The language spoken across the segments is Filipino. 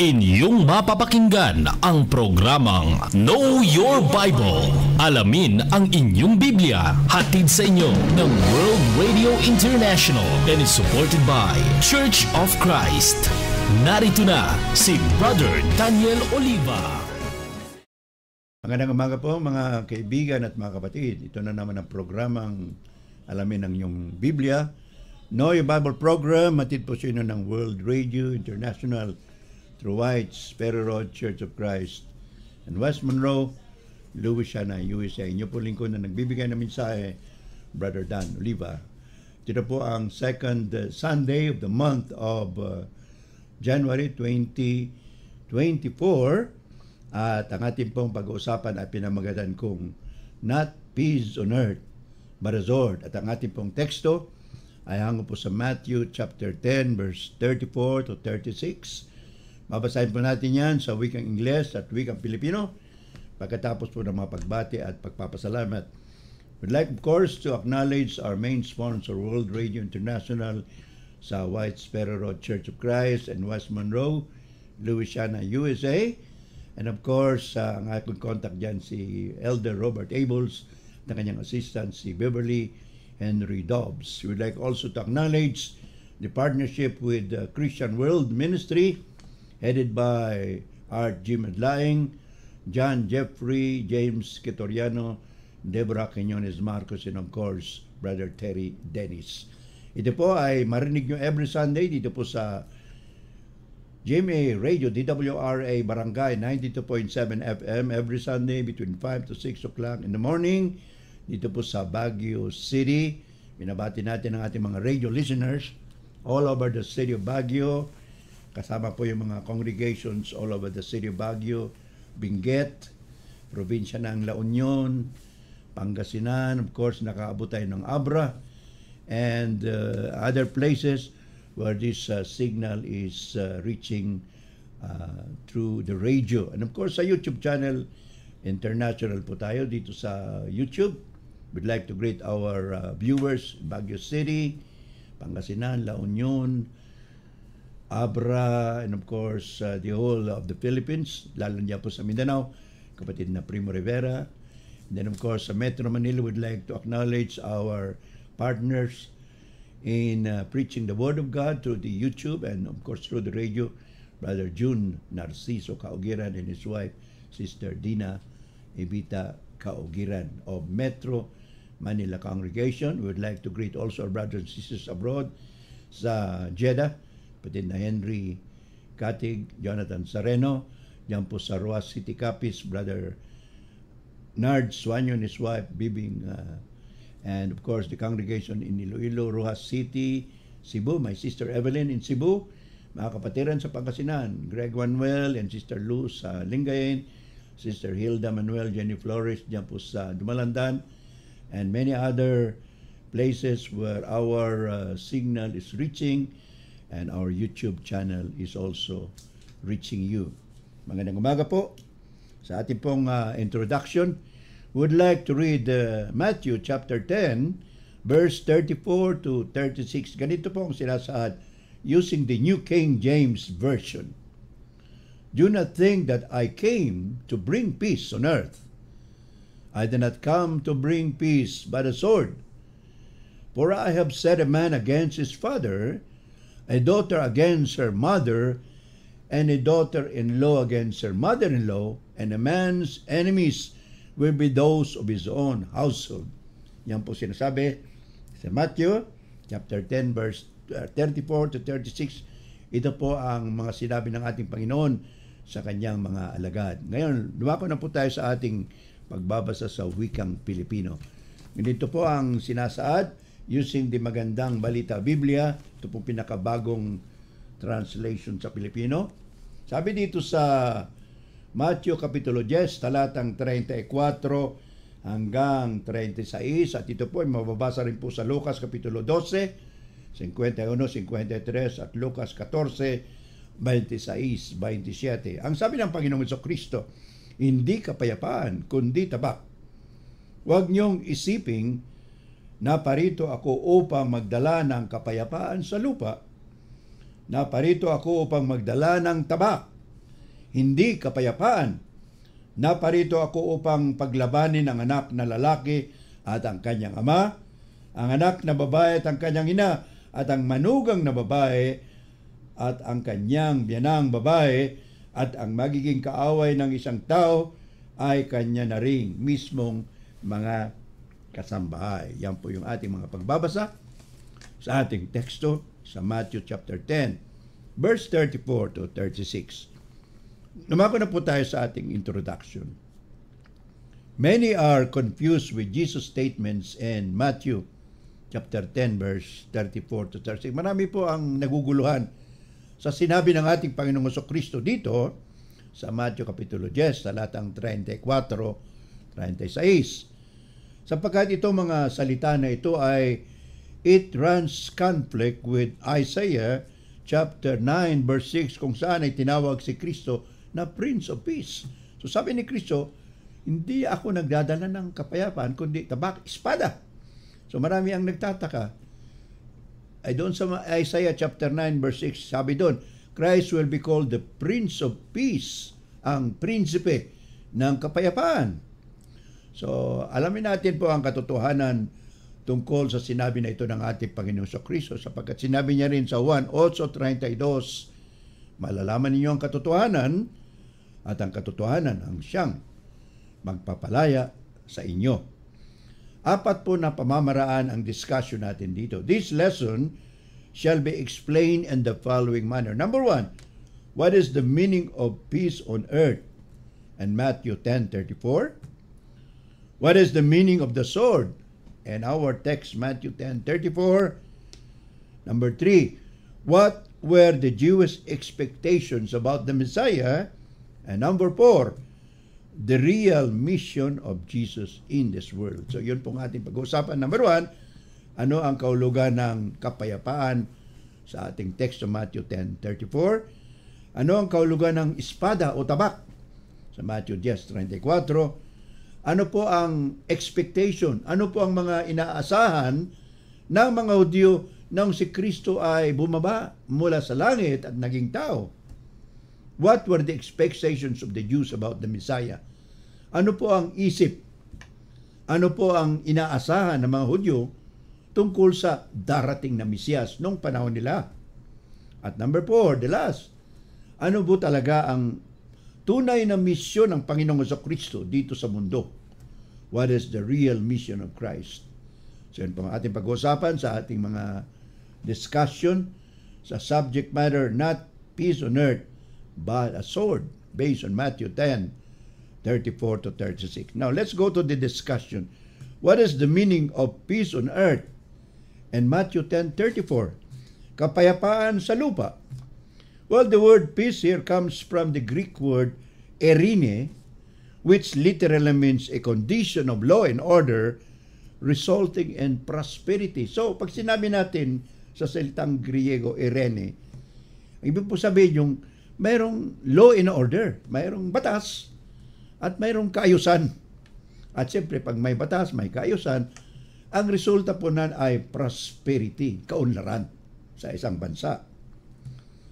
Inyong mapapakinggan ang programang Know Your Bible. Alamin ang inyong Biblia. Hatid sa inyo ng World Radio International and is supported by Church of Christ. Narito na si Brother Daniel Oliva. Magandang umaga po mga kaibigan at mga kapatid. Ito na naman ang programang Alamin ang inyong Biblia. Know Your Bible program. Hatid po sa inyo ng World Radio International through Whites, Perry Road, Church of Christ, and West Monroe, Louisiana, USA. Inyo po lingkod na nagbibigay ng mensahe, Brother Dan Oliva. Ito po ang second Sunday of the month of January 2024 at ang ating pong pag-uusapan ay pinamagatan kong Not Peace on Earth, but a Sword. At ang ating pong teksto ay hango po sa Matthew chapter 10 verse 34 to 36. Babasahin po natin yan sa wikang Ingles at wikang Pilipino pagkatapos po ng mga pagbati at pagpapasalamat. We'd like, of course, to acknowledge our main sponsor, World Radio International, sa Whites, Perry Road, Church of Christ, and West Monroe, Louisiana, USA. And of course, ang aking contact dyan si Elder Robert Ables, na kanyang assistant si Beverly Henry Dobbs. We'd like also to acknowledge the partnership with Christian World Ministry, headed by Art Jim Adlaing, John Jeffrey, James Ketoriano, Deborah Quinones Marcos, and of course, Brother Terry Dennis. Ito po ay marinig nyo every Sunday dito po sa GMA Radio, DWRA Barangay 92.7 FM every Sunday between 5 to 6 o'clock in the morning dito po sa Baguio City. Binabati natin ang ating mga radio listeners all over the city of Baguio. Kasama po yung mga congregations all over the city of Baguio, Benguet, probinsya ng La Union, Pangasinan, of course, nakaabot tayo ng Abra, and other places where this signal is reaching through the radio. And of course, sa YouTube channel, international po tayo dito sa YouTube. We'd like to greet our viewers in Baguio City, Pangasinan, La Union, Abra, and of course, the whole of the Philippines, lalo niya po sa Mindanao, kapatid na Primo Rivera. And then, of course, sa Metro Manila, we'd like to acknowledge our partners in preaching the Word of God through the YouTube and, of course, through the radio, Brother June Narciso Kaugiran and his wife, Sister Dina Evita Kaugiran of Metro Manila Congregation. We would like to greet also our brothers and sisters abroad sa Jeddah, kapatid na Henry Katig, Jonathan Sareno, diyan po sa Roas City Capiz, Brother Nard Suanyo and his wife, Bibing, and of course the congregation in Iloilo, Rojas City, Cebu, my sister Evelyn in Cebu, mga kapatiran sa Pangasinan, Greg Manuel and Sister Luz sa Lingayen, Sister Hilda Manuel, Jenny Flores, diyan po sa Dumalandan, and many other places where our signal is reaching, and our YouTube channel is also reaching you. Magandang umaga po. Sa ating pong introduction, would like to read Matthew chapter 10, verse 34 to 36. Ganito po ang sinasaad using the New King James Version. Do not think that I came to bring peace on earth. I did not come to bring peace but a sword. For I have set a man against his father, a daughter against her mother, and a daughter-in-law against her mother-in-law, and a man's enemies will be those of his own household. Yan po sinasabi sa Matthew chapter 10 verse 34 to 36. Ito po ang mga sinabi ng ating Panginoon sa kanyang mga alagad. Ngayon, lumako na po tayo sa ating pagbabasa sa wikang Pilipino. Ganito po ang sinasaad using the Magandang Balita Biblia. Ito po pinakabagong translation sa Pilipino. Sabi dito sa Matthew Kapitulo 10, talatang 34 hanggang 36. At ito po ay mababasa rin po sa Lucas Kapitulo 12, 51, 53 at Lucas 14, 26, 27. Ang sabi ng Panginoong Jesucristo, hindi kapayapaan, kundi tabak. Huwag niyong isiping naparito ako upang magdala ng kapayapaan sa lupa. Naparito ako upang magdala ng tabak hindi kapayapaan. Naparito ako upang paglabanin ang anak na lalaki at ang kanyang ama, ang anak na babae at ang kanyang ina, at ang manugang na babae at ang kanyang biyanang babae, at ang magiging kaaway ng isang tao ay kanya na ring mismong mga kasambahay. Yan po yung ating mga pagbabasa sa ating teksto sa Matthew chapter 10, verse 34 to 36. Lumako na po tayo sa ating introduction. Many are confused with Jesus' statements in Matthew chapter 10, verse 34 to 36. Marami po ang naguguluhan sa sinabi ng ating Panginoong Jesucristo dito sa Matthew kapitulo 10, talatang 34, 36. Sapagkat itong mga salita na ito ay it runs conflict with Isaiah chapter 9, verse 6, kung saan ay tinawag si Kristo na Prince of Peace. So sabi ni Kristo, hindi ako nagdadala ng kapayapaan, kundi tabak, espada. So marami ang nagtataka. Ay doon sa Isaiah chapter 9 verse 6, sabi doon, Christ will be called the Prince of Peace, ang prinsipe ng kapayapaan. So alamin natin po ang katotohanan tungkol sa sinabi na ito ng ating Panginoon sa Kristo, sapagkat sinabi niya rin sa Juan 8:32, malalaman ninyo ang katotohanan, at ang katotohanan ang siyang magpapalaya sa inyo. Apat po na pamamaraan ang discussion natin dito. This lesson shall be explained in the following manner. Number 1, what is the meaning of peace on earth? And Matthew 10:34. What is the meaning of the sword? And our text, Matthew 10:34. Number 3, what were the Jewish expectations about the Messiah? And number 4, the real mission of Jesus in this world. So yun pong ating pag-uusapan. Number 1, ano ang kahulugan ng kapayapaan sa ating text sa Matthew 10:34? Ano ang kahulugan ng espada o tabak sa Matthew 10:34? Ano po ang expectation? Ano po ang mga inaasahan ng mga Hudyo nang si Kristo ay bumaba mula sa langit at naging tao? What were the expectations of the Jews about the Messiah? Ano po ang isip? Ano po ang inaasahan ng mga Hudyo tungkol sa darating na Mesiyas nung panahon nila? At number 4, the last, ano po talaga ang tunay na misyon ng Panginoong Jesucristo dito sa mundo? What is the real mission of Christ? So yun po ang ating pag-uusapan sa ating mga discussion sa subject matter, not peace on earth, but a sword, based on Matthew 10:34 to 36. Now, let's go to the discussion. What is the meaning of peace on earth? And Matthew 10:34, kapayapaan sa lupa. Well, the word peace here comes from the Greek word erine, which literally means a condition of law and order resulting in prosperity. So, pag sinabi natin sa salitang Griego, erene, ibig po sabihin yung mayroong law and order, mayroong batas, at mayroong kaayusan. At siyempre, pag may batas, may kaayusan, ang resulta po nan ay prosperity, kaunlaran sa isang bansa.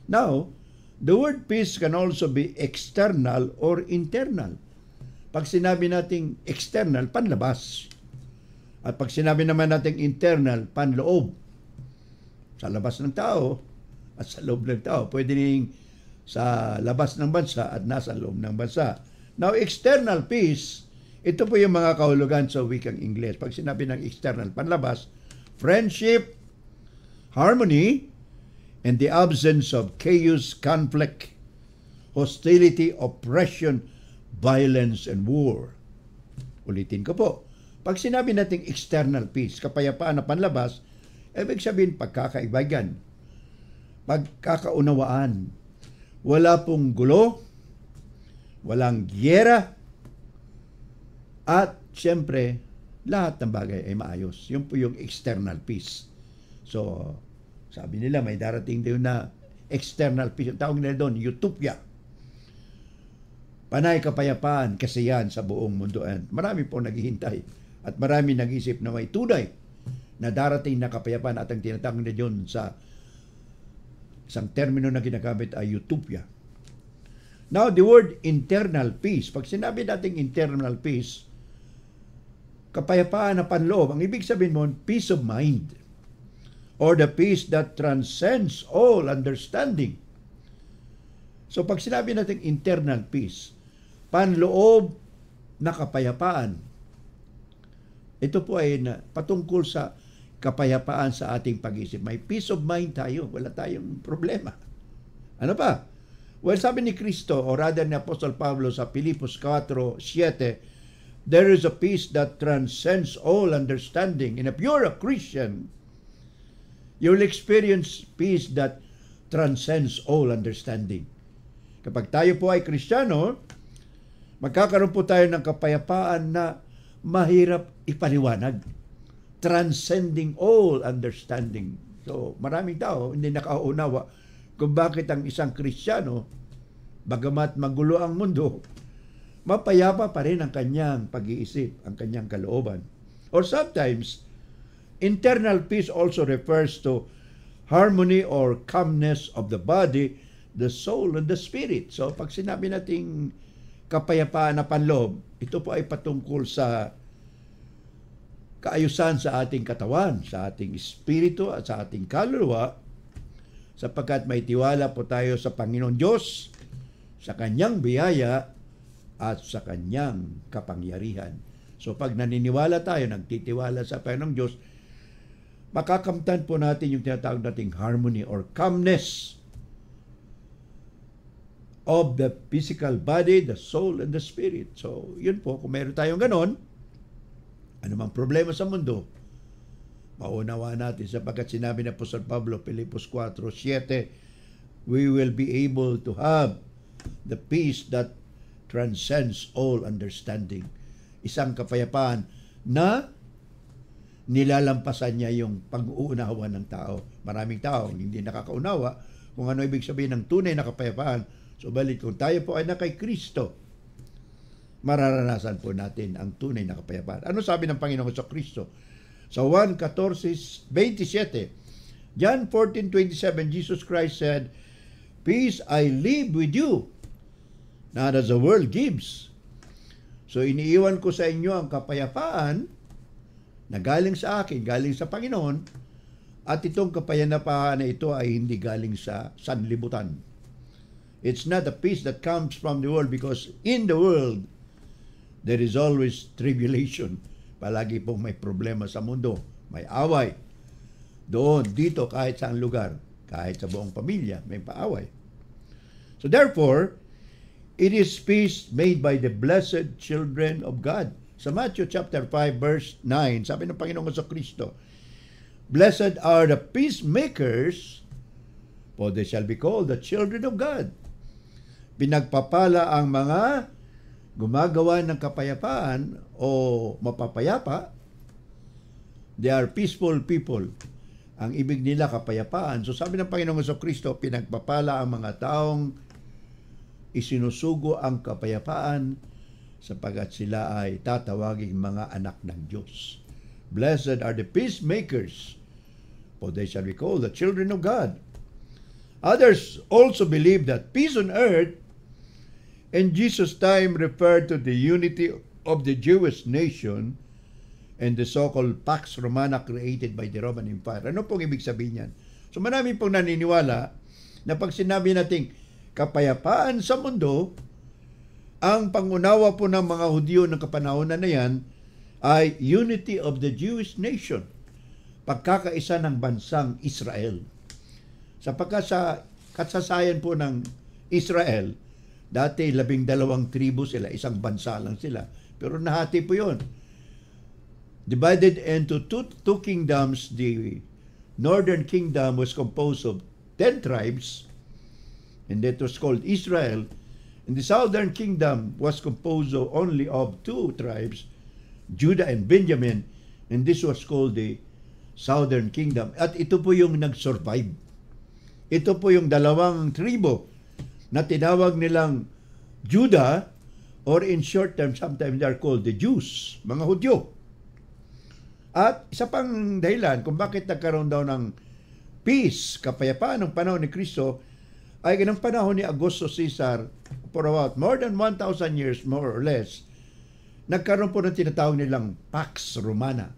Now, the word peace can also be external or internal. Pag sinabi nating external, panlabas. At pag sinabi naman nating internal, panloob. Sa labas ng tao at sa loob ng tao. Pwede rin sa labas ng bansa at nasa loob ng bansa. Now, external peace, ito po yung mga kahulugan sa wikang Ingles. Pag sinabi ng external, panlabas, friendship, harmony, and the absence of chaos, conflict, hostility, oppression, violence, and war. Ulitin ko po. Pag sinabi nating external peace, kapayapaan na panlabas, ibig sabihin pagkakaibigan, pagkakaunawaan, wala pong gulo, walang giyera, at siyempre, lahat ng bagay ay maayos. Yun po yung external peace. So, sabi nila, may darating din na external peace. Yung tawag nila doon, utopia. Panay kapayapaan, kasiyahan sa buong mundo. And marami po naghihintay. At marami nag-isip na may tunay na darating na kapayapaan. At ang tinatawag nila doon sa isang termino na ginagamit ay utopia. Now, the word internal peace, pag sinabi nating internal peace, kapayapaan na panloob, ang ibig sabihin mo, peace of mind, or the peace that transcends all understanding. So pag sinabi natin internal peace, panloob na kapayapaan, ito po ay patungkol sa kapayapaan sa ating pag-isip. May peace of mind tayo, wala tayong problema. Ano pa? Well, sabi ni Kristo, or rather ni Apostol Pablo sa Filipos 4:7, there is a peace that transcends all understanding. And if you're a Christian, you'll experience peace that transcends all understanding. Kapag tayo po ay Kristiyano, magkakaroon po tayo ng kapayapaan na mahirap ipaliwanag. Transcending all understanding. So, maraming tao hindi nakaunawa kung bakit ang isang Kristiyano, bagamat magulo ang mundo, mapayapa pa rin ang kanyang pag-iisip, ang kanyang kalooban. Or sometimes, internal peace also refers to harmony or calmness of the body, the soul, and the spirit. So, pag sinabi nating kapayapaan na panloob, ito po ay patungkol sa kaayusan sa ating katawan, sa ating espiritu at sa ating kaluluwa, sapagkat may tiwala po tayo sa Panginoon Diyos, sa Kanyang biyaya at sa Kanyang kapangyarihan. So pag naniniwala tayo, nagtitiwala sa Panginoong Diyos, makakamtan po natin yung tinatawag nating harmony or calmness of the physical body, the soul, and the spirit. So yun po, kung meron tayong ganon, anumang problema sa mundo, maunawa natin sapagkat sinabi ni Apostol Pablo, Filipos 4:7, we will be able to have the peace that transcends all understanding. Isang kapayapaan na nilalampasan niya yung pag-uunawa ng tao. Maraming tao hindi nakakaunawa kung ano ibig sabihin ng tunay na kapayapaan. So balit kung tayo po ay na kay Kristo, mararanasan po natin ang tunay na kapayapaan. Ano sabi ng Panginoon sa Kristo? Sa 1:14-27, John 14:27, Jesus Christ said, "Peace I leave with you, not as the world gives." So iniiwan ko sa inyo ang kapayapaan na galing sa akin, galing sa Panginoon, at itong kapayapaan na ito ay hindi galing sa sanlibutan. It's not a peace that comes from the world, because in the world, there is always tribulation. Palagi pong may problema sa mundo. May away. Doon, dito, kahit saan lugar. Kahit sa buong pamilya, may paaway. So therefore, it is peace made by the blessed children of God. Sa Matthew chapter 5, verse 9, sabi ng Panginoon sa Kristo, "Blessed are the peacemakers, for they shall be called the children of God." Pinagpapala ang mga gumagawa ng kapayapaan o mapapayapa. They are peaceful people. Ang ibig nila kapayapaan. So sabi ng Panginoong Jesucristo, pinagpapala ang mga taong isinusugo ang kapayapaan sapagkat sila ay tatawaging mga anak ng Diyos. Blessed are the peacemakers, for they shall be called the children of God. Others also believe that peace on earth in Jesus' time referred to the unity of the Jewish nation and the so-called Pax Romana created by the Roman Empire. Ano pong ibig sabihin yan? So marami pong naniniwala na pag sinabi nating kapayapaan sa mundo, ang pangunawa po ng mga Hudyo ng kapanahonan na yan ay unity of the Jewish nation, pagkakaisa ng bansang Israel. Sapagkat sa kasasayan po ng Israel, dati 12 tribo sila, isang bansa lang sila. Pero nahati po yun. Divided into two kingdoms, the northern kingdom was composed of 10 tribes, and that was called Israel. And the southern kingdom was composed only of 2 tribes, Judah and Benjamin, and this was called the southern kingdom. At ito po yung nag-survive. Ito po yung 2 tribo na tinawag nilang Judah, or in short term, sometimes they are called the Jews, mga Hudyo. At isa pang dahilan kung bakit nagkaroon daw ng peace, kapayapaan ng panahon ni Kristo, ay ganang panahon ni Augusto Caesar, for about more than 1,000 years, more or less, nagkaroon po ng tinatawag nilang Pax Romana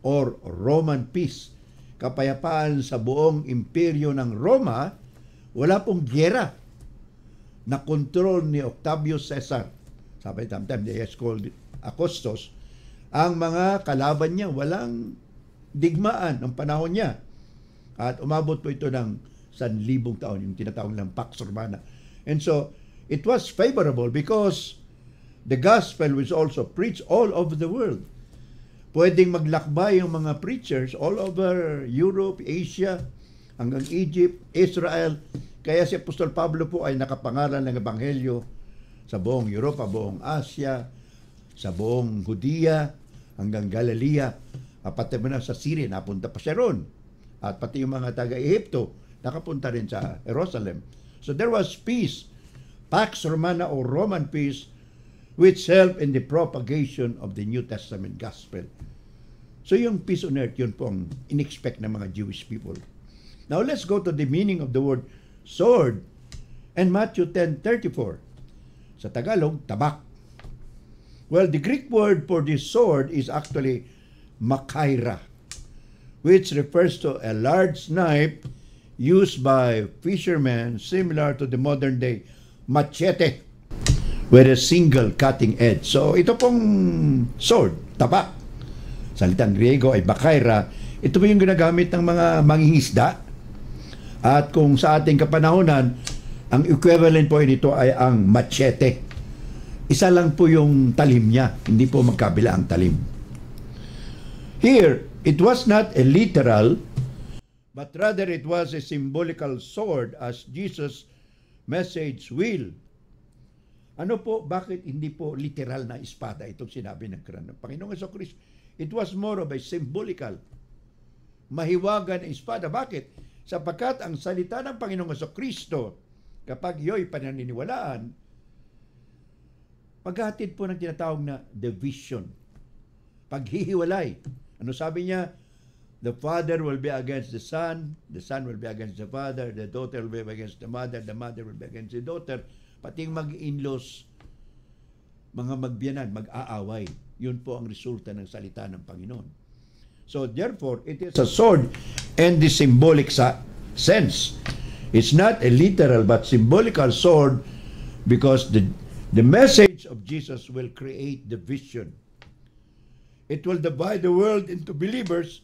or Roman Peace. Kapayapaan sa buong imperyo ng Roma, wala pong gyera na kontrol ni Octavius Caesar. Sabi sometimes they is called Augustus. Ang mga kalaban niya, walang digmaan ng panahon niya. At umabot po ito ng 1,000 taon, yung tinatawag ng Pax Romana. And so, it was favorable because the gospel was also preached all over the world. Pwedeng maglakbay yung mga preachers all over Europe, Asia, hanggang Egypt, Israel. Kaya si Apostol Pablo po ay nakapangalan ng Ebanghelyo sa buong Europa, buong Asia, sa buong Judea, hanggang Galilea, pati mo na sa Syria, napunta pa siya ron. At pati yung mga taga-Ehipto, nakapunta rin sa Jerusalem. So there was peace, Pax Romana or Roman peace, which helped in the propagation of the New Testament gospel. So yung peace on earth, yun po ang in-expect ng mga Jewish people. Now let's go to the meaning of the word sword and Matthew 10:34. Sa Tagalog, tabak. Well, the Greek word for this sword is actually makaira, which refers to a large knife used by fishermen similar to the modern day machete with a single cutting edge. So ito pong sword, tabak, salitang Griego ay bakaira. Ito po yung ginagamit ng mga mangingisda. At kung sa ating kapanahonan, ang equivalent po nito ay ang machete. Isa lang po yung talim niya, hindi po magkabila ang talim. Here, it was not a literal, but rather it was a symbolical sword as Jesus' message will. Ano po, bakit hindi po literal na espada itong sinabi ng Panginoong Jesucristo? It was more of a symbolical, mahiwagan na espada. Bakit? Sapagkat ang salita ng Panginoong Jesucristo, kapag iyo'y pananiniwalaan, paghatid po ng tinatawag na division, paghihiwalay. Ano sabi niya? The father will be against the son will be against the father, the daughter will be against the mother will be against the daughter, pati yung mag-in-laws, mga magbiyanan, mag-aaway. Yun po ang resulta ng salita ng Panginoon. So therefore, it is a sword in the symbolic sense. It's not a literal but symbolical sword because the message of Jesus will create division. It will divide the world into believers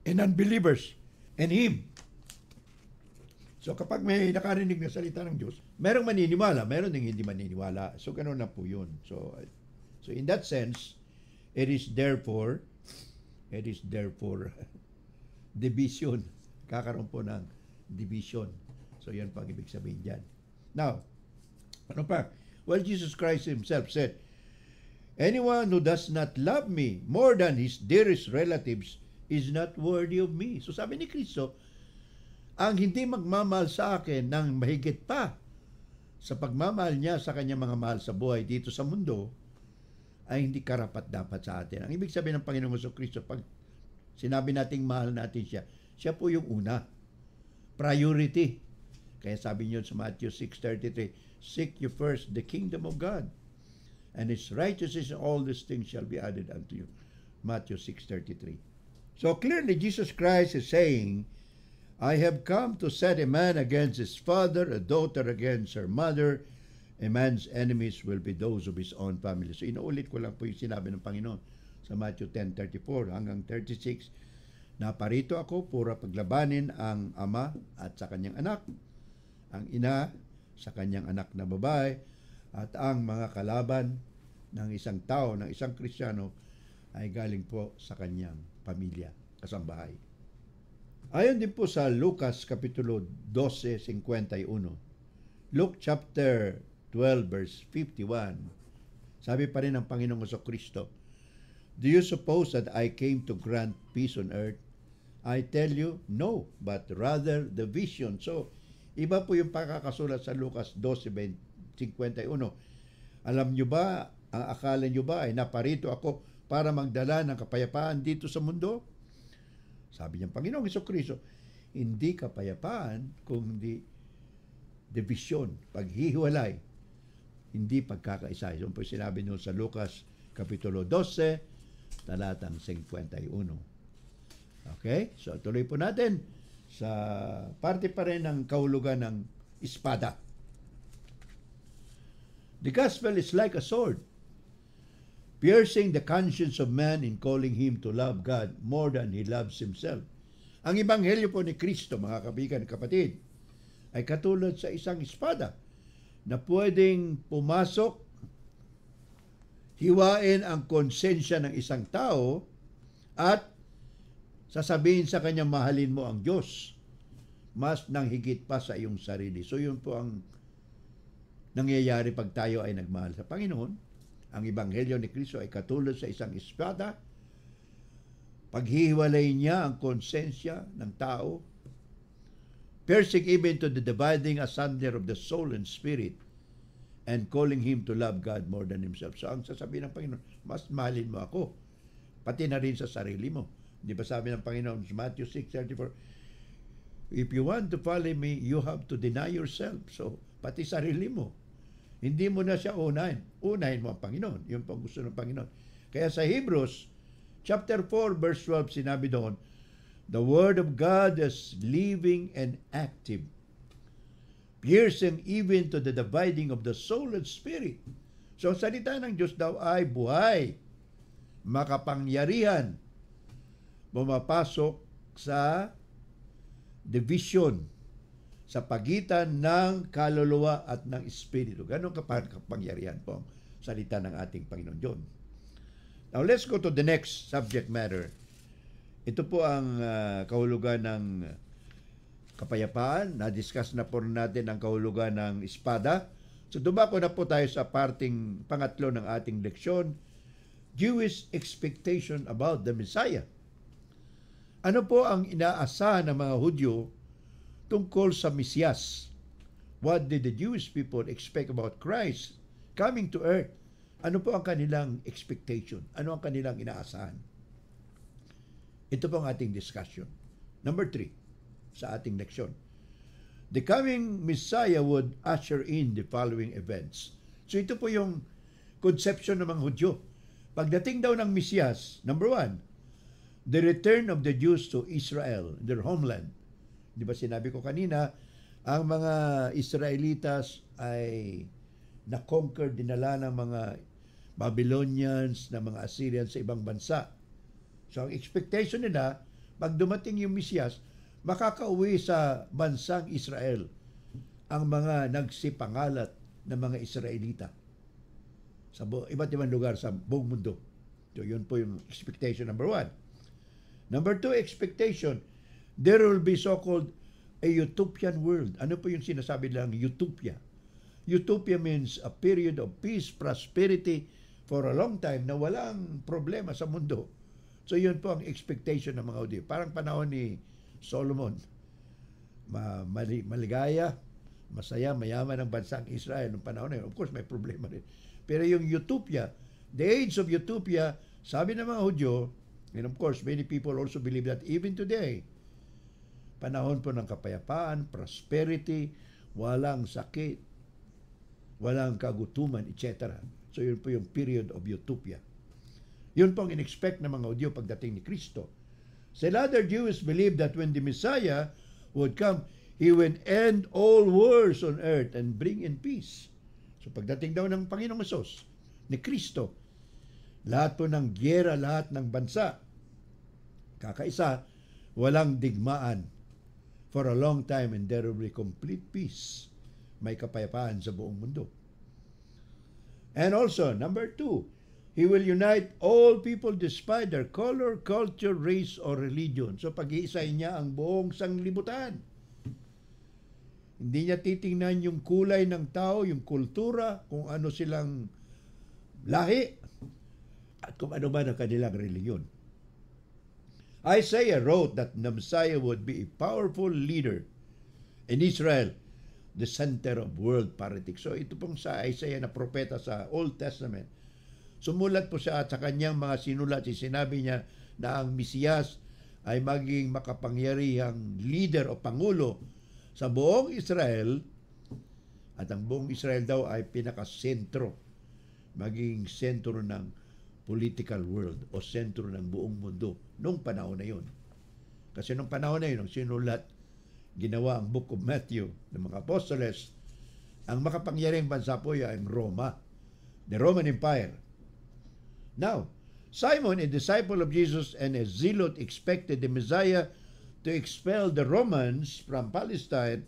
and unbelievers and Him. So kapag may nakarinig na salita ng Diyos, merong maniniwala, meron ding hindi maniniwala. So ganoon na po yun. So in that sense, it is therefore division. Kakaroon po ng division. So yan pang ibig sabihin dyan. Now, ano pa? Well, Jesus Christ Himself said, anyone who does not love me more than his dearest relatives is not worthy of me. So sabi ni Kristo, ang hindi magmamahal sa akin ng mahigit pa sa pagmamahal niya sa kanyang mga mahal sa buhay dito sa mundo, ay hindi karapat-dapat sa atin. Ang ibig sabihin ng Panginoong Jesucristo, pag sinabi nating mahal natin siya, siya po yung una. Priority. Kaya sabi niyo sa Matthew 6:33, seek you first the kingdom of God, and His righteousness, and all these things shall be added unto you. Matthew 6:33. So clearly, Jesus Christ is saying, I have come to set a man against his father, a daughter against her mother. A man's enemies will be those of his own family. So inuulit ko lang po yung sinabi ng Panginoon sa Matthew 10:34 hanggang 36. Naparito ako para paglabanin ang ama at sa kanyang anak, ang ina sa kanyang anak na babae, at ang mga kalaban ng isang tao, ng isang Kristiyano, ay galing po sa kanyang pamilya, kasambahay. Ayon din po sa Lucas Kapitulo 12:51, Luke chapter 12 verse 51, sabi pa rin ng Panginoong Jesucristo, do you suppose that I came to grant peace on earth? I tell you, no, but rather division. So, iba po yung pakakasulat sa Lucas 12:51. Alam nyo ba, ang akala nyo ba ay naparito ako para magdala ng kapayapaan dito sa mundo? Sabi ng Panginoong Jesucristo, hindi kapayapaan, kundi division, paghihiwalay, hindi pagkakaisa. Yun po sinabi nyo sa Lucas Kapitulo 12, talatang 51. Okay? So tuloy po natin sa parte pa rin ng kahulugan ng espada. The gospel is like a sword, piercing the conscience of man in calling him to love God more than he loves himself. Ang ebanghelyo po ni Kristo, mga kaibigan, kapatid, ay katulad sa isang espada na pwedeng pumasok, hiwain ang konsensya ng isang tao at sasabihin sa kanya, mahalin mo ang Diyos mas nang higit pa sa iyong sarili. So yun po ang nangyayari pag tayo ay nagmahal sa Panginoon. Ang ebanghelyo ni Kristo ay katulad sa isang espada. Paghihiwalay niya ang konsensya ng tao, piercing even to the dividing asunder of the soul and spirit, and calling him to love God more than himself. So ang sasabihin ng Panginoon, mas mahalin mo ako, pati na rin sa sarili mo. Di ba sabi ng Panginoon sa Matthew 6:34, if you want to follow me, you have to deny yourself. So, pati sarili mo. Hindi mo na siya unahin. Unahin mo ang Panginoon. Yun po ang gusto ng Panginoon. Kaya sa Hebrews, chapter 4, verse 12, sinabi doon, the Word of God is living and active, piercing even to the dividing of the soul and spirit. So, ang salita ng Diyos daw ay buhay, makapangyarihan, bumapasok sa division sa pagitan ng kaluluwa at ng espiritu. Ganon kapangyarihan po ang salita ng ating Panginoon Diyos. Now, let's go to the next subject matter. Ito po ang kahulugan ng kapayapaan. Na-discuss na po natin ang kahulugan ng espada. So, dumako na po tayo sa parting pangatlo ng ating leksyon, Jewish expectation about the Messiah. Ano po ang inaasahan ng mga Hudyo tungkol sa Mesiyas? What did the Jewish people expect about Christ coming to earth? Ano po ang kanilang expectation? Ano ang kanilang inaasahan? Ito po ang ating discussion. Number 3 sa ating leksyon. The coming Messiah would usher in the following events. So ito po yung conception ng mga Hudyo. Pagdating daw ng Mesiyas, number 1, the return of the Jews to Israel, their homeland. Di ba sinabi ko kanina, ang mga Israelitas ay na-conquer, dinala ng mga Babylonians, ng mga Assyrians sa ibang bansa. So ang expectation nila, pag dumating yung Mesiyas, makakauwi sa bansang Israel ang mga nagsipangalat ng mga Israelita sa iba't ibang lugar sa buong mundo. So yun po yung expectation number 1. Number 2, expectation, there will be so-called a utopian world. Ano po yung sinasabi lang utopia? Utopia means a period of peace, prosperity for a long time na walang problema sa mundo. So yun po ang expectation ng mga Hudyo. Parang panahon ni Solomon. Maligaya, masaya, mayaman ang bansang Israel noong panahon na yun. Of course, may problema rin. Pero yung utopia, the age of utopia, sabi ng mga Hudyo, and of course, many people also believe that even today, panahon po ng kapayapaan, prosperity, walang sakit, walang kagutuman, etc. So yun po yung period of utopia. Yun po ang in-expect ng mga Hudyo pagdating ni Kristo. Still other Jews believe that when the Messiah would come, He would end all wars on earth and bring in peace. So pagdating daw ng Panginoong Hesus, ni Kristo, lahat po ng gyera, lahat ng bansa, kakaisa, walang digmaan for a long time, and there will be complete peace. May kapayapaan sa buong mundo. And also, number 2, He will unite all people despite their color, culture, race, or religion. So pag-iisahin niya ang buong sanglibutan. Hindi niya titingnan yung kulay ng tao, yung kultura, kung ano silang lahi, at kung ano man ang kanilang reliyon. Isaiah wrote that the Messiah would be a powerful leader in Israel, the center of world politics. So ito pong sa Isaiah na propeta sa Old Testament, sumulat po siya at sa kanyang mga sinulat, sinabi niya na ang Mesiyas ay maging makapangyarihang leader o pangulo sa buong Israel At ang buong Israel daw ay pinakasentro, maging sentro ng political world o sentro ng buong mundo nung panahon na yun. Kasi nung panahon na yun, nung sinulat, ginawa ang Book of Matthew ng mga apostoles, ang makapangyarihang bansa po ay ang Roma, the Roman Empire. Now, Simon, a disciple of Jesus and a zealot, expected the Messiah to expel the Romans from Palestine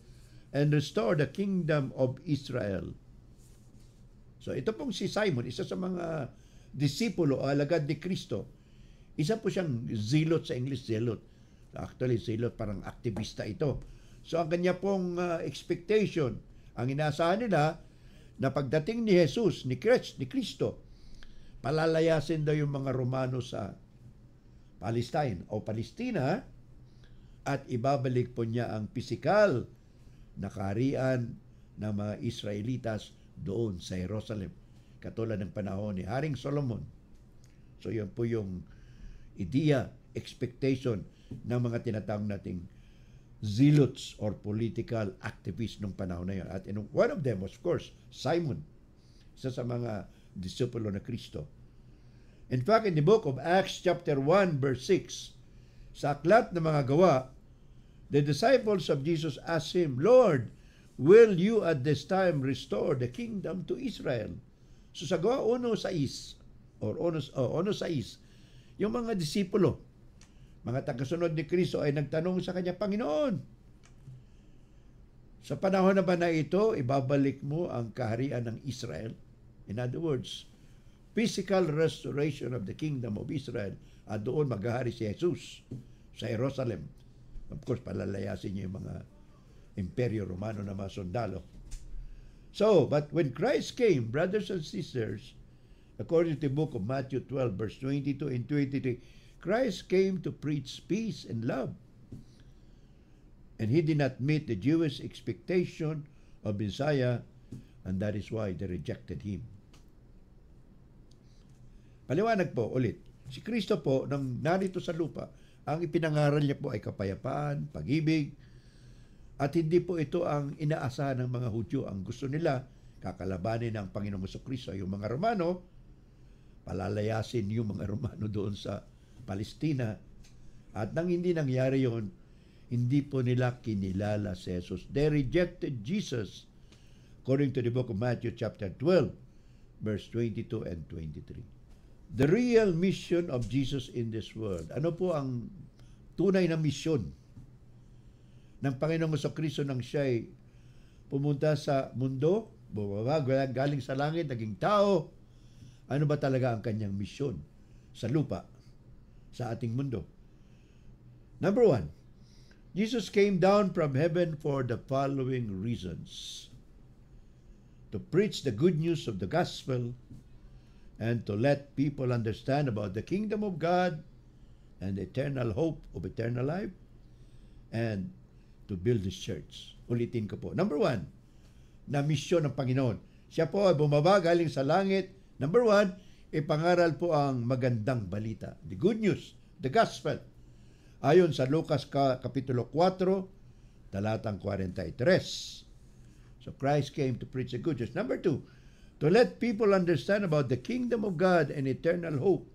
and restore the kingdom of Israel. So ito pong si Simon, isa sa mga disipulo o alagad ni Kristo. Isa po siyang zealot, sa English zealot. Actually, zealot parang aktivista ito. So ang kanya pong expectation, ang inaasahan nila na pagdating ni Jesus, ni Kristo, palalayasin daw yung mga Romano sa Palestine o Palestina at ibabalik po niya ang pisikal na kaharian ng mga Israelitas doon sa Jerusalem, katulad ng panahon ni Haring Solomon. So yun po yung ideya, expectation ng mga tinatawag nating zealots or political activists nung panahon na yun. At one of them was, of course, Simon, isa sa mga disipulo na Kristo. In fact, in the book of Acts chapter 1 verse 6, sa aklat ng mga gawa, the disciples of Jesus asked him, Lord, will you at this time restore the kingdom to Israel? So sa gawa 1:6 or 1:6, yung mga disipulo, mga tagasunod ni Kristo ay nagtanong sa kanya, Panginoon, sa panahon na ba na ito, ibabalik mo ang kaharian ng Israel? In other words, physical restoration of the kingdom of Israel, at doon maghahari si Jesus sa Jerusalem. Of course, palalayasin niya yung mga Imperyo Romano na mga sundalo. So, but when Christ came, brothers and sisters, according to the book of Matthew 12, verse 22 and 23, Christ came to preach peace and love. And he did not meet the Jewish expectation of Messiah, and that is why they rejected him. Paliwanag po ulit, si Kristo po, nang narito sa lupa, ang ipinangaral niya po ay kapayapaan, pag-ibig, at hindi po ito ang inaasahan ng mga Hudyo. Ang gusto nila, kakalabanin ng Panginoong Kristo yung mga Romano, palalayasin yung mga Romano doon sa Palestina. At nang hindi nangyari yon, hindi po nila kinilala si Jesus. They rejected Jesus, according to the book of Matthew chapter 12, verse 22 and 23. The real mission of Jesus in this world. Ano po ang tunay na misyon ng Panginoong Kristo nang siya'y pumunta sa mundo, bumaba, galing sa langit, naging tao? Ano ba talaga ang kanyang misyon sa lupa, sa ating mundo? Number 1, Jesus came down from heaven for the following reasons: to preach the good news of the gospel, and to let people understand about the kingdom of God and the eternal hope of eternal life, and to build His church. Ulitin ko po. Number 1, na misyon ng Panginoon. Siya po ay bumaba galing sa langit. Number 1, ipangaral po ang magandang balita. The good news, the gospel. Ayon sa Lucas Kapitulo 4, talatang 43. So Christ came to preach the good news. Number 2, to let people understand about the kingdom of God and eternal hope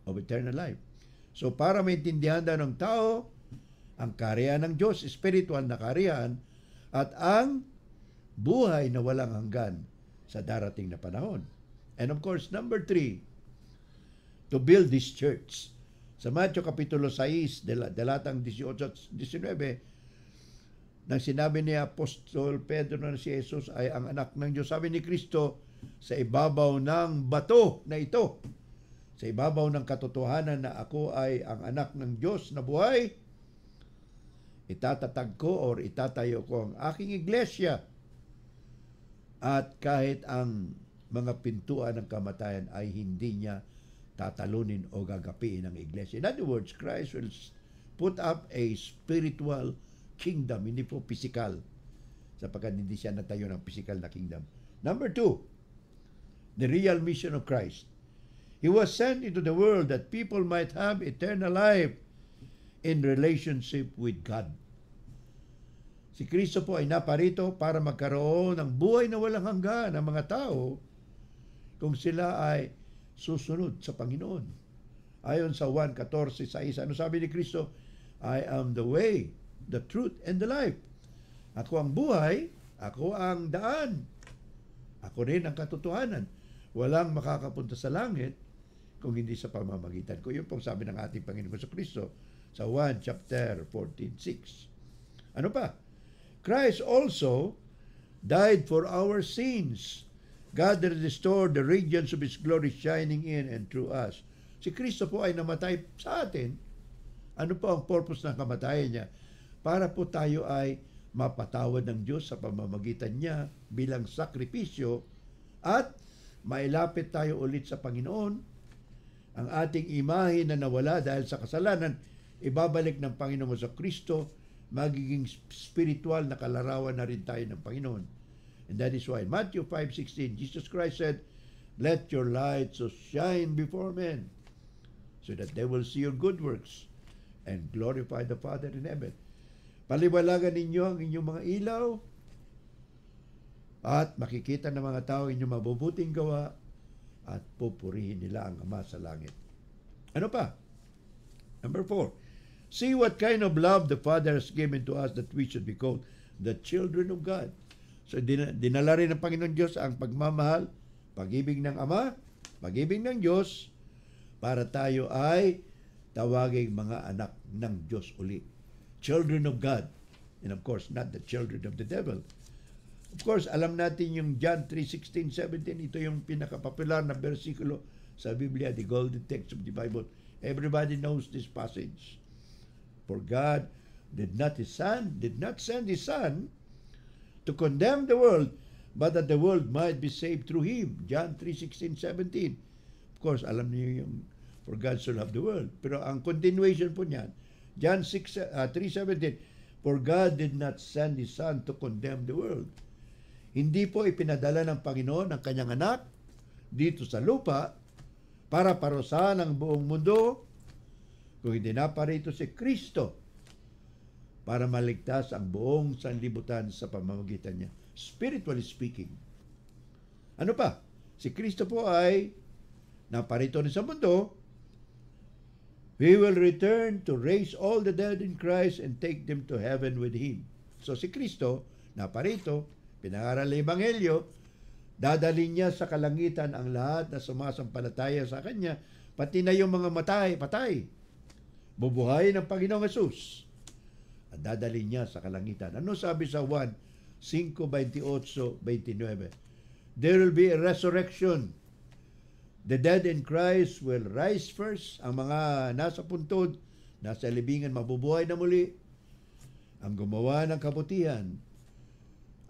of eternal life. So para maintindihan daw ng tao ang kaharian ng Diyos, spiritual na kaharian, at ang buhay na walang hanggan sa darating na panahon. And of course, number 3, to build this church. Sa Matthew Kapitulo 6, talatang 18-19, nang sinabi ni Apostol Pedro na si Jesus ay ang anak ng Diyos, sabi ni Kristo, sa ibabaw ng bato na ito, sa ibabaw ng katotohanan na ako ay ang anak ng Diyos na buhay, itatatag ko or itatayo ko ang aking iglesia, at kahit ang mga pintuan ng kamatayan ay hindi niya tatalunin o gagapiin ang iglesia. In other words, Christ will put up a spiritual kingdom, hindi po physical, sapagkat hindi siya natayo ng physical na kingdom. Number 2, the real mission of Christ. He was sent into the world that people might have eternal life in relationship with God. Si Kristo po ay naparito para magkaroon ng buhay na walang hanggan ng mga tao kung sila ay susunod sa Panginoon. Ayon sa 1:14-6, ano sabi ni Kristo? I am the way, the truth, and the life. Ako ang buhay, ako ang daan. Ako rin ang katotohanan. Walang makakapunta sa langit kung hindi sa pamamagitan ko. Yun pong sabi ng ating Panginoon sa Kristo sa 1 chapter 14:6. Ano pa? Christ also died for our sins. God restored the radiance of His glory shining in and through us. Si Kristo po ay namatay sa atin. Ano po ang purpose ng kamatayan niya? Para po tayo ay mapatawad ng Diyos sa pamamagitan niya bilang sakripisyo at mailapit tayo ulit sa Panginoon. Ang ating imahe na nawala dahil sa kasalanan, ibabalik ng Panginoon sa Kristo, magiging spiritual na kalarawan na rin tayo ng Panginoon. And that is why Matthew 5:16, Jesus Christ said, "Let your light so shine before men, so that they will see your good works and glorify the Father in heaven." Paliwalagan ninyo ang inyong mga ilaw at makikita ng mga tao inyong mabubuting gawa at pupurihin nila ang Ama sa langit. Ano pa? Number 4, see what kind of love the Father has given to us that we should be called the children of God. So dinala rin ng Panginoon Diyos ang pagmamahal, pag-ibig ng Ama, pag-ibig ng Diyos, para tayo ay tawaging mga anak ng Diyos uli. Children of God. And of course, not the children of the devil. Of course, alam natin yung John 3:16-17, ito yung pinakapopular na bersikulo sa Biblia, the golden text of the Bible. Everybody knows this passage. For God did not send His Son to condemn the world, but that the world might be saved through Him. John 3:16-17. Of course, alam niyo yung for God so loved the world. Pero ang continuation po niyan, John 3:17, for God did not send His Son to condemn the world. Hindi po ipinadala ng Panginoon ang kanyang anak dito sa lupa para parusahan ang buong mundo, kung hindi naparito si Kristo para maligtas ang buong sanlibutan sa pamamagitan niya. Spiritually speaking. Ano pa? Si Kristo po ay naparito rin sa mundo. We will return to raise all the dead in Christ and take them to heaven with Him. So si Kristo, naparito, pinangaral ang Ebanghelyo, dadalhin niya sa kalangitan ang lahat na sumasampalataya sa Kanya, pati na yung mga patay. Bubuhayin ng Panginoong Hesus at dadalhin niya sa kalangitan. Ano sabi sa 1:5:28-29? There will be a resurrection. The dead in Christ will rise first. Ang mga nasa puntod, nasa libingan, mabubuhay na muli. Ang gumawa ng kabutihan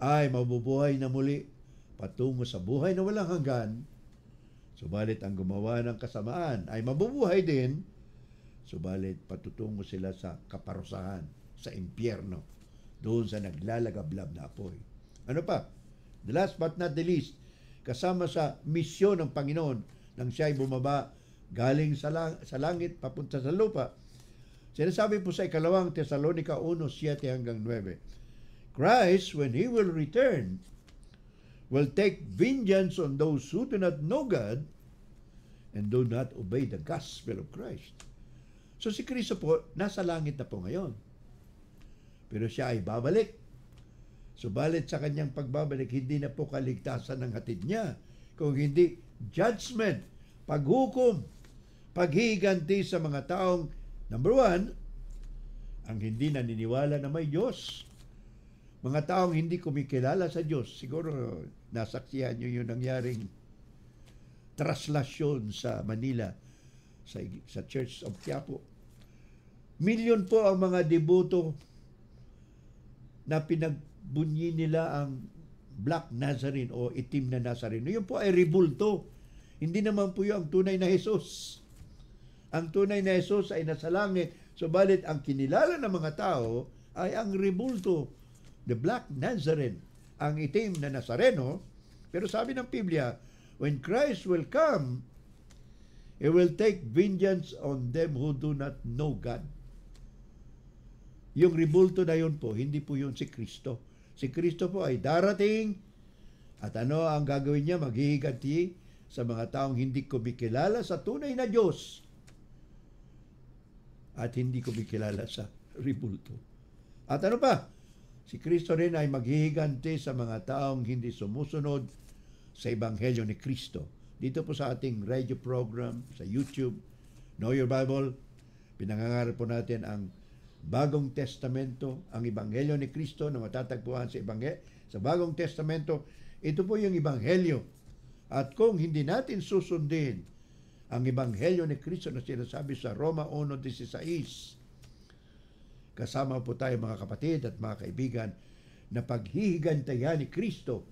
ay mabubuhay na muli patungo sa buhay na walang hanggan. Subalit ang gumawa ng kasamaan ay mabubuhay din. Subalit patutungo sila sa kaparusahan, sa impyerno, doon sa naglalagablab na apoy. Ano pa? The last but not the least, kasama sa misyon ng Panginoon nang siya ay bumaba galing sa langit papunta sa lupa. Sinasabi po sa 2 Tesalonica 1:7-9, Christ, when He will return, will take vengeance on those who do not know God and do not obey the gospel of Christ. So si Kristo po, nasa langit na po ngayon. Pero siya ay babalik. Subalit sa kanyang pagbabalik, hindi na po kaligtasan ng hatid niya. Kung hindi, judgment, paghukom, paghiganti sa mga taong, number 1, ang hindi naniniwala na may Diyos. Mga taong hindi kumikilala sa Diyos. Siguro nasaksihan nyo yung nangyaring traslasyon sa Manila, sa Church of Quiapo. Milyon po ang mga deboto na pinagbunyi nila ang Black Nazarene o itim na Nazarene. Yun po ay ribulto. Hindi naman po yung ang tunay na Jesus. Ang tunay na Jesus ay nasa langit. Subalit ang kinilala ng mga tao ay ang ribulto, the Black Nazarene, ang itim na Nazareno. Pero sabi ng Biblia, when Christ will come, He will take vengeance on them who do not know God. Yung rebulto na yun po, hindi po yun si Kristo. Si Kristo po ay darating at ano ang gagawin niya? Maghihiganti sa mga taong hindi kumikilala sa tunay na Diyos at hindi kumikilala sa rebulto. At ano pa? Si Kristo rin ay maghihiganti sa mga taong hindi sumusunod sa Ebanghelyo ni Kristo. Dito po sa ating radio program, sa YouTube, Know Your Bible, pinangangarap po natin ang Bagong Testamento, ang Ebanghelyo ni Kristo na matatagpuan sa Bagong Testamento. Ito po yung Ebanghelyo. At kung hindi natin susundin ang Ebanghelyo ni Kristo na sinasabi sa Roma 1:16, kasama po tayo mga kapatid at mga kaibigan na paghihigantayan ni Kristo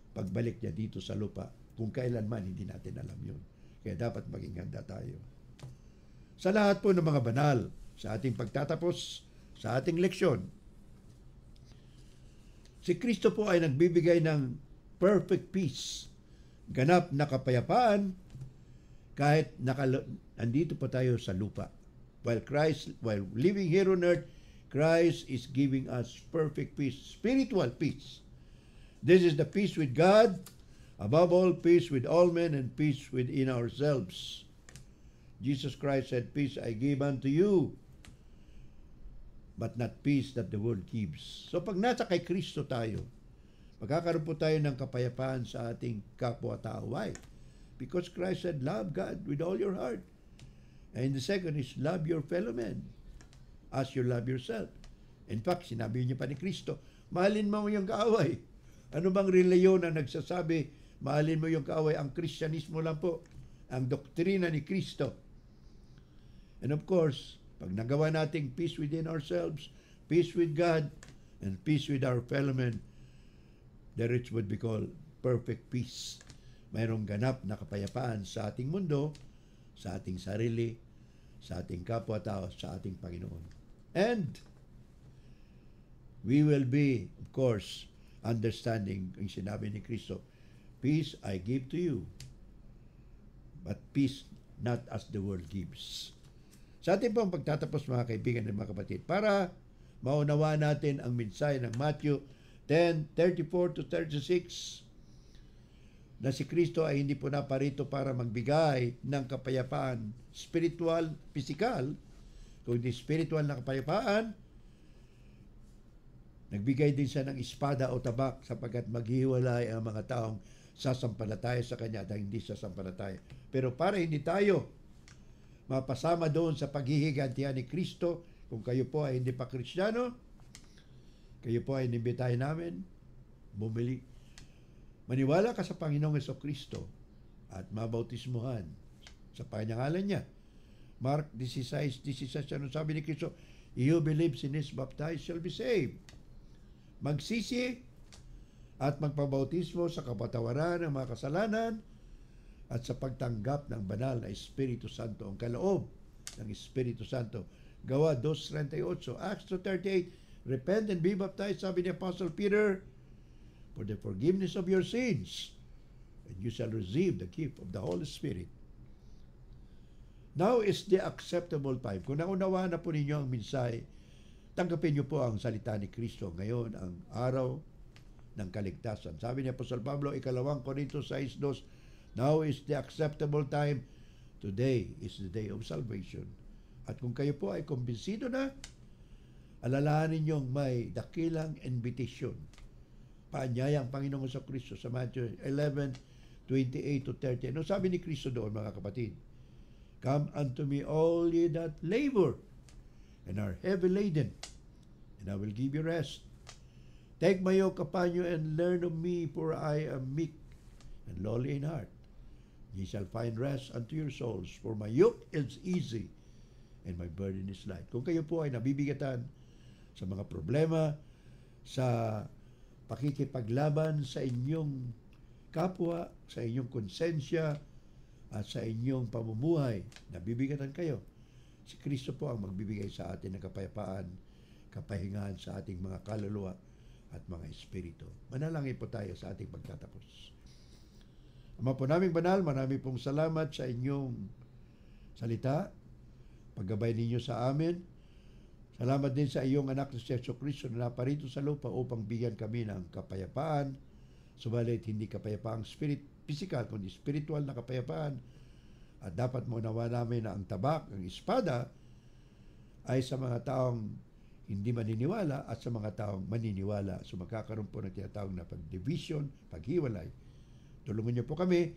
pagbalik niya dito sa lupa. Kung kailanman, hindi natin alam yun. Kaya dapat maging handa tayo. Sa lahat po ng mga banal, sa ating pagtatapos, sa ating leksyon, si Kristo po ay nagbibigay ng perfect peace, ganap na kapayapaan, kahit nandito pa tayo sa lupa. While living here on earth, Christ is giving us perfect peace, spiritual peace. This is the peace with God, above all, peace with all men, and peace within ourselves. Jesus Christ said, "Peace I give unto you, but not peace that the world gives." So pag nasa kay Kristo tayo, magkakaroon po tayo ng kapayapaan sa ating kapwa-tao. Why? Because Christ said, love God with all your heart. And the second is, love your fellow man as you love yourself. In fact, sinabi niya pa ni Kristo, mahalin mo yung kaaway. Ano bang reliyon ang nagsasabi, mahalin mo yung kaaway? Ang Kristyanismo lang po, ang doktrina ni Kristo. And of course, pag nagawa nating peace within ourselves, peace with God, and peace with our fellow men, there is what we call perfect peace. Mayroong ganap na kapayapaan sa ating mundo, sa ating sarili, sa ating kapwa-tao, sa ating Panginoon. And we will be, of course, understanding ang sinabi ni Kristo, peace I give to you, but peace not as the world gives. Sa ating pong pagtatapos, mga kaibigan at mga kapatid, para maunawaan natin ang mensahe ng Matthew 10:34-36, na si Kristo ay hindi po naparito para magbigay ng kapayapaan spiritual, physical, kundi spiritual na kapayapaan. Nagbigay din siya ng espada o tabak sapagkat maghiwalay ang mga taong sasampalataya sa Kanya at hindi sasampalataya. Pero para hindi tayo mapasama doon sa paghihigantihan ni Kristo, kung kayo po ay hindi pa Kristiyano, kayo po ay inimbitahin namin, maniwala ka sa Panginoong Jesucristo at mabautismuhan sa pangalan niya. Mark 16:16, ano sabi ni Kristo? He who believes in is baptized shall be saved. Magsisi at magpabautismo sa kapatawaran ng mga kasalanan at sa pagtanggap ng banal na Espiritu Santo, ang kaloob ng Espiritu Santo. Gawa 2:38, Acts 2:38, repent and be baptized, sabi ni Apostle Peter, for the forgiveness of your sins, and you shall receive the gift of the Holy Spirit. Now is the acceptable time. Kung naunawaan na po ninyo ang mensahe, tanggapin niyo po ang salita ni Kristo. Ngayon, ang araw ng kaligtasan. Sabi ni Apostol Pablo, 2 Korintos 6:2, now is the acceptable time. Today is the day of salvation. At kung kayo po ay kumbinsido na, alalahanin niyong may dakilang invitation. Paanyaya ang Panginoong Jesucristo sa Matthew 11:28-30. Ano sabi ni Kristo doon, mga kapatid? Come unto me all ye that labor and are heavy laden, and I will give you rest. Take my yoke upon you and learn of me, for I am meek and lowly in heart. Ye shall find rest unto your souls, for my yoke is easy and my burden is light. Kung kayo po ay nabibigatan sa mga problema, sa pakikipaglaban sa inyong kapwa, sa inyong konsensya, at sa inyong pamumuhay, nabibigatan kayo, si Kristo po ang magbibigay sa atin ng kapayapaan, kapahingahan sa ating mga kaluluwa at mga espiritu. Manalangin po tayo sa ating pagtatapos. Ama po naming banal, marami pong salamat sa inyong salita, paggabay ninyo sa amin, Salamat din sa iyong anak na si Jesucristo na naparito sa lupa upang bigyan kami ng kapayapaan. Subalit hindi kapayapaang physical, kundi spiritual na kapayapaan. At dapat maunawa namin na ang tabak, ang espada, ay sa mga taong hindi maniniwala at sa mga taong maniniwala. So magkakaroon po ng tinatawag na pag-division, paghiwalay. Tulungan niyo po kami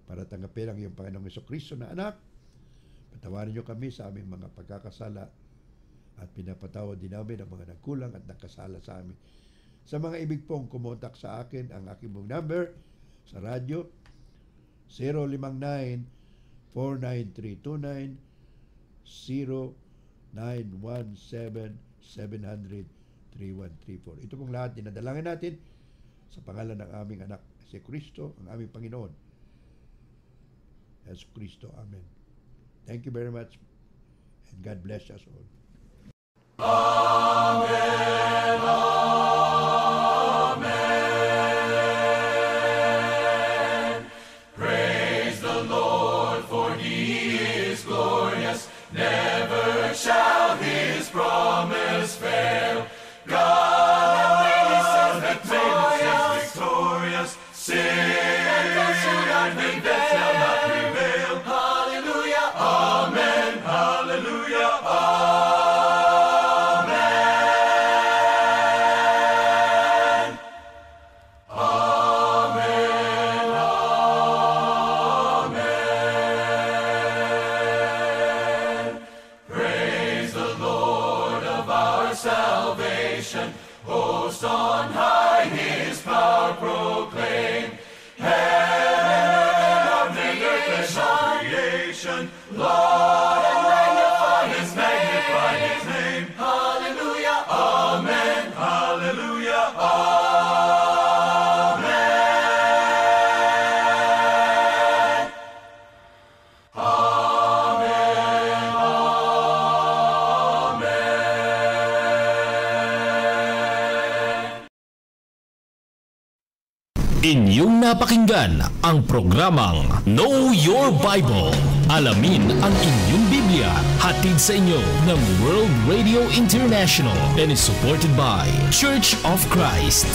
para tanggapin ang iyong Panginoong Jesucristo na anak. Patawarin niyo kami sa aming mga pagkakasala at pinapatawad din namin ang mga nagkulang at nagkasala sa amin. Sa mga ibig pong kumontak sa akin, ang aking mong number sa radyo, 059-49329, 0917-700-3134. Ito pong lahat dinadalangin natin sa pangalan ng aming anak, si Kristo, ang aming Panginoon. Yesu Kristo. Amen. Thank you very much and God bless us all. Amen, amen. Praise the Lord, for He is glorious. Never shall His promise fail. God hath made us victorious. Sin and death shall not prevail. Hallelujah, amen, hallelujah, amen. Salvation, host on high, His power proclaim. Heaven and earth and all creation, laud and magnify His name. Hallelujah, amen, hallelujah, amen. Inyong napakinggan ang programang Know Your Bible. Alamin ang inyong Biblia. Hatid sa inyo ng World Radio International and is supported by Church of Christ.